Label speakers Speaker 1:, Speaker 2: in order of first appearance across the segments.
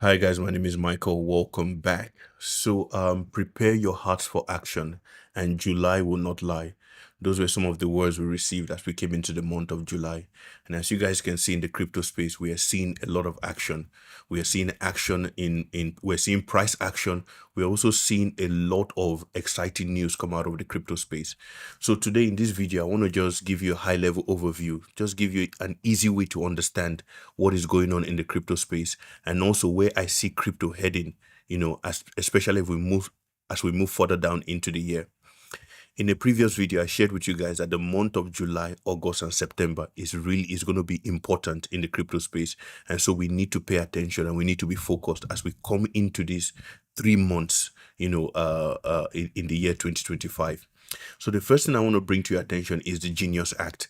Speaker 1: Hi guys, my name is Michael. Welcome back. Prepare your hearts for action, and July will not lie. Those were some of the words we received as we came into the month of July. And as you guys can see in the crypto space, we are seeing a lot of action. We are seeing action in we're seeing price action. We're also seeing a lot of exciting news come out of the crypto space. So today in this video, I want to just give you a high level overview, just give you an easy way to understand what is going on in the crypto space and also where I see crypto heading, especially if we move further down into the year. In a previous video, I shared with you guys that the month of July, August, and September is going to be important in the crypto space. And so we need to pay attention and we need to be focused as we come into these 3 months, in the year 2025. So the first thing I want to bring to your attention is the Genius Act.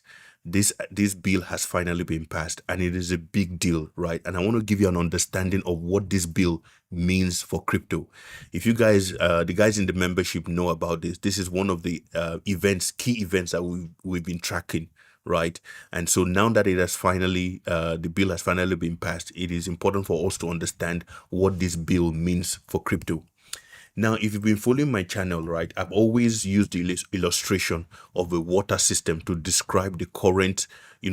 Speaker 1: This bill has finally been passed and it is a big deal, right? And I want to give you an understanding of what this bill means for crypto. If you guys, the guys in the membership know about this, this is one of the key events that we've been tracking, right? And so now that it has finally, the bill has finally been passed, it is important for us to understand what this bill means for crypto. Now, if you've been following my channel, right, I've always used the illustration of a water system to describe the current,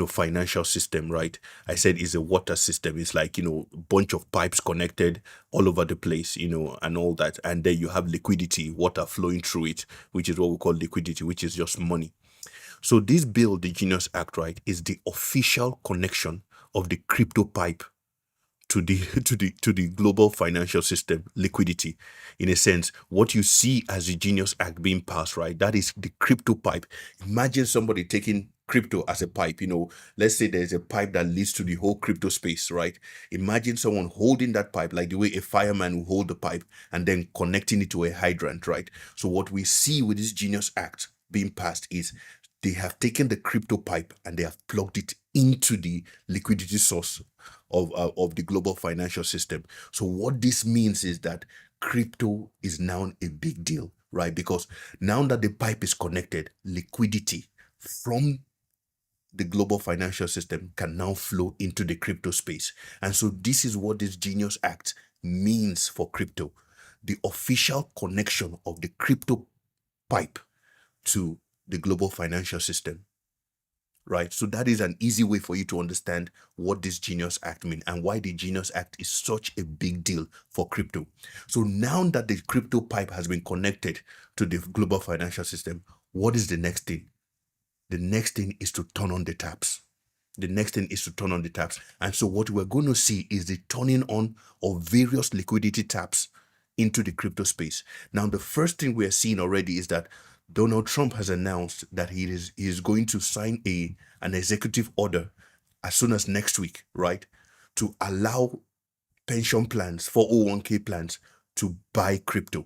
Speaker 1: financial system, right? I said it's a water system. It's like, a bunch of pipes connected all over the place, and all that. And then you have liquidity, water flowing through it, which is what we call liquidity, which is just money. So this bill, the Genius Act, right, is the official connection of the crypto pipe to the to the global financial system, liquidity. In a sense, what you see as the Genius Act being passed, right, that is the crypto pipe. Imagine somebody taking crypto as a pipe. Let's say there's a pipe that leads to the whole crypto space, right? Imagine someone holding that pipe like the way a fireman will hold the pipe and then connecting it to a hydrant, right? So what we see with this Genius Act being passed is they have taken the crypto pipe and they have plugged it into the liquidity source of the global financial system. So what this means is that crypto is now a big deal, right? Because now that the pipe is connected, liquidity from the global financial system can now flow into the crypto space. And so this is what this Genius Act means for crypto. The official connection of the crypto pipe to the global financial system, right? So that is an easy way for you to understand what this Genius Act means and why the Genius Act is such a big deal for crypto. So now that the crypto pipe has been connected to the global financial system, what is the next thing? The next thing is to turn on the taps. The next thing is to turn on the taps. And so what we're going to see is the turning on of various liquidity taps into the crypto space. Now, the first thing we're seeing already is that Donald Trump has announced that he is going to sign an executive order as soon as next week, right? To allow pension plans, 401k plans, to buy crypto.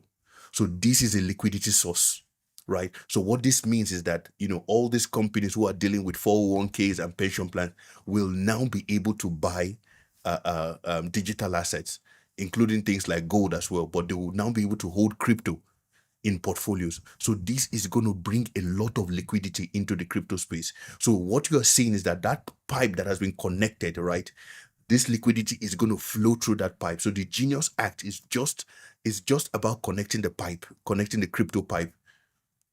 Speaker 1: So this is a liquidity source, right? So what this means is that, all these companies who are dealing with 401ks and pension plans will now be able to buy digital assets, including things like gold as well, but they will now be able to hold crypto in portfolios. So this is going to bring a lot of liquidity into the crypto space. So what you are seeing is that pipe that has been connected, right? This liquidity is going to flow through that pipe. So the Genius Act is just about connecting the pipe, connecting the crypto pipe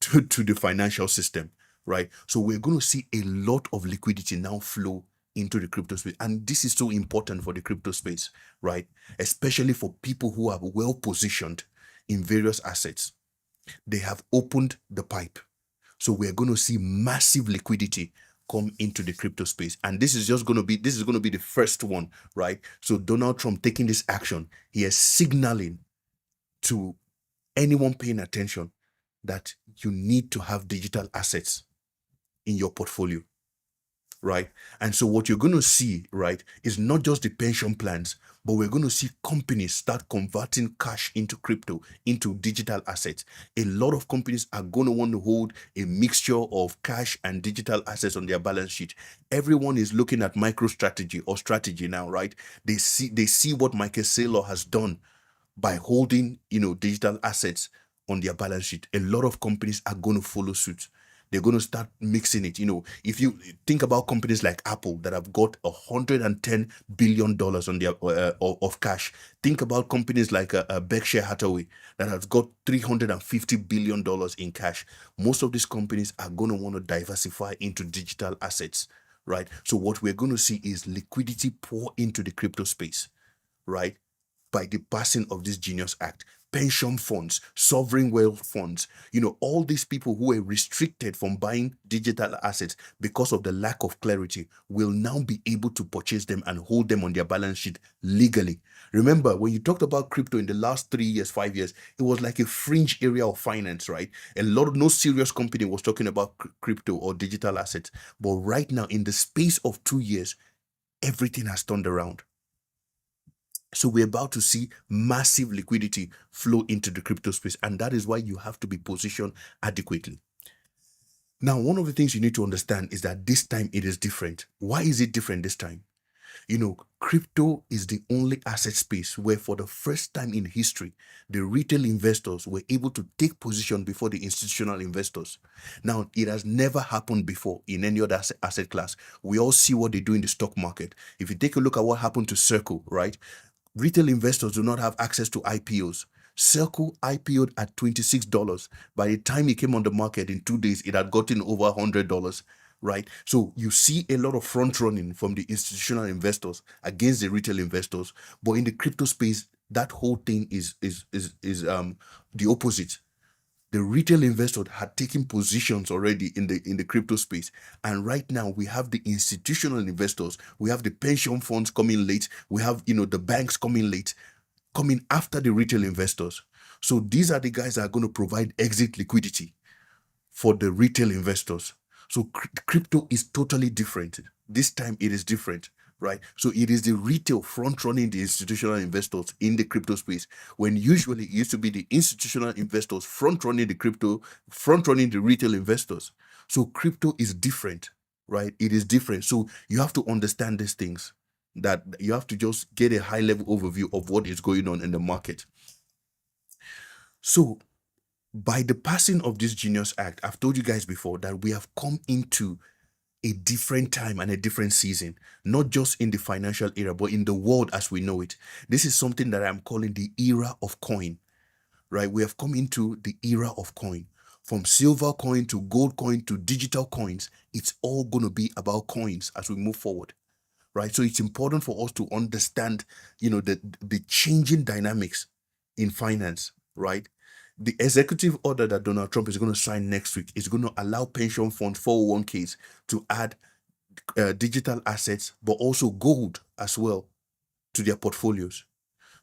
Speaker 1: to the financial system, right? So we're going to see a lot of liquidity now flow into the crypto space. And this is so important for the crypto space, right? Especially for people who are well positioned in various assets. They have opened the pipe. So we're going to see massive liquidity come into the crypto space. And this is going to be the first one, right? So Donald Trump taking this action, he is signaling to anyone paying attention that you need to have digital assets in your portfolio, right? And so what you're going to see, right, is not just the pension plans, but we're going to see companies start converting cash into crypto, into digital assets. A lot of companies are going to want to hold a mixture of cash and digital assets on their balance sheet. Everyone is looking at MicroStrategy or strategy now, right? They see what Michael Saylor has done by holding, digital assets on their balance sheet. A lot of companies are going to follow suit. They're going to start mixing it. If you think about companies like Apple that have got $110 billion on their of cash, think about companies like Berkshire Hathaway that has got $350 billion in cash. Most of these companies are going to want to diversify into digital assets, right? So what we're going to see is liquidity pour into the crypto space, right? By the passing of this Genius Act. Pension funds, sovereign wealth funds, all these people who were restricted from buying digital assets because of the lack of clarity will now be able to purchase them and hold them on their balance sheet legally. Remember, when you talked about crypto in the last 3 years, 5 years, it was like a fringe area of finance, right? No serious company was talking about crypto or digital assets. But right now, in the space of 2 years, everything has turned around. So we're about to see massive liquidity flow into the crypto space, and that is why you have to be positioned adequately. Now, one of the things you need to understand is that this time it is different. Why is it different this time? Crypto is the only asset space where, for the first time in history, the retail investors were able to take position before the institutional investors. Now, it has never happened before in any other asset class. We all see what they do in the stock market. If you take a look at what happened to Circle, right? Retail investors do not have access to IPOs. Circle IPO'd at $26. By the time it came on the market in 2 days, it had gotten over $100, right? So you see a lot of front running from the institutional investors against the retail investors. But in the crypto space, that whole thing is the opposite. The retail investor had taken positions already in the crypto space, and right now we have the institutional investors, we have the pension funds coming late, we have the banks coming late, coming after the retail investors. So these are the guys that are going to provide exit liquidity for the retail investors. So crypto is totally different. This time it is different, right? So it is the retail front running the institutional investors in the crypto space, when usually it used to be the institutional investors front running the retail investors. So crypto is different, right? It is different. So you have to understand these things, that you have to just get a high level overview of what is going on in the market. So by the passing of this Genius Act, I've told you guys before that we have come into a different time and a different season, not just in the financial era, but in the world as we know it. This is something that I'm calling the era of coin, right? We have come into the era of coin. From silver coin to gold coin to digital coins, it's all going to be about coins as we move forward, right? So it's important for us to understand, the changing dynamics in finance, right? The executive order that Donald Trump is going to sign next week is going to allow pension funds, 401ks, to add digital assets, but also gold as well to their portfolios.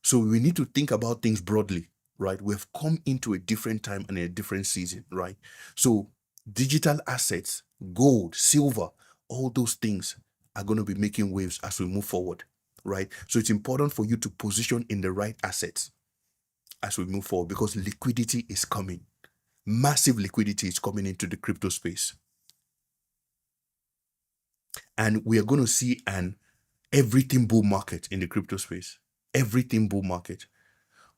Speaker 1: So we need to think about things broadly, right? We've come into a different time and a different season, right? So digital assets, gold, silver, all those things are going to be making waves as we move forward, right? So it's important for you to position in the right assets as we move forward, because liquidity is coming. Massive liquidity is coming into the crypto space. And we are going to see an everything bull market in the crypto space. Everything bull market.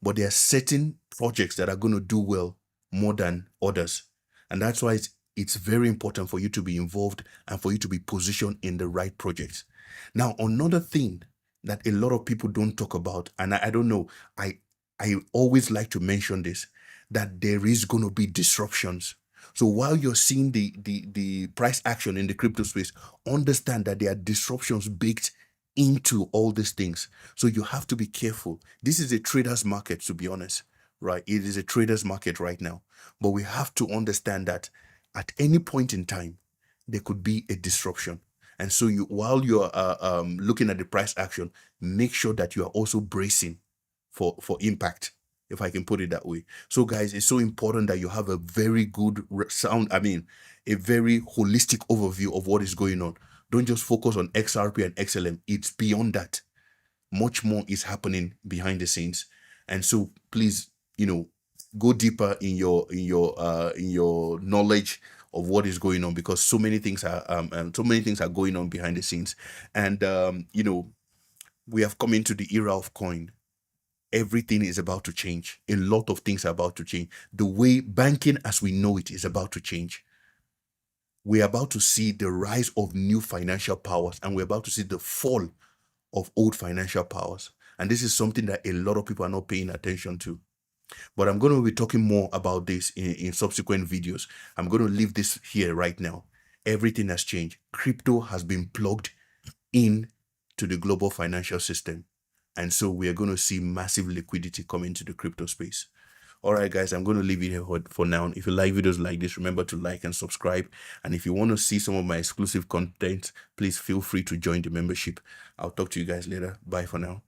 Speaker 1: But there are certain projects that are going to do well more than others. And that's why it's very important for you to be involved and for you to be positioned in the right projects. Now, another thing that a lot of people don't talk about, and I don't know, I always like to mention this, that there is going to be disruptions. So while you're seeing the price action in the crypto space, understand that there are disruptions baked into all these things. So you have to be careful. This is a trader's market, to be honest, right? It is a trader's market right now. But we have to understand that at any point in time, there could be a disruption. And so while you're looking at the price action, make sure that you are also bracing for impact, if I can put it that way. So guys, it's so important that you have a very good a very holistic overview of what is going on. Don't just focus on XRP and XLM. It's beyond that. Much more is happening behind the scenes. And so please, go deeper in your knowledge of what is going on, because so many things are going on behind the scenes. And we have come into the era of coin. Everything is about to change. A lot of things are about to change. The way banking as we know it is about to change. we're about to see the rise of new financial powers, and we're about to see the fall of old financial powers. And this is something that a lot of people are not paying attention to. But I'm going to be talking more about this in subsequent videos. I'm going to leave this here right now. Everything has changed. Crypto has been plugged in to the global financial system. And so we are going to see massive liquidity come into the crypto space. All right, guys, I'm going to leave it here for now. If you like videos like this, remember to like and subscribe. And if you want to see some of my exclusive content, please feel free to join the membership. I'll talk to you guys later. Bye for now.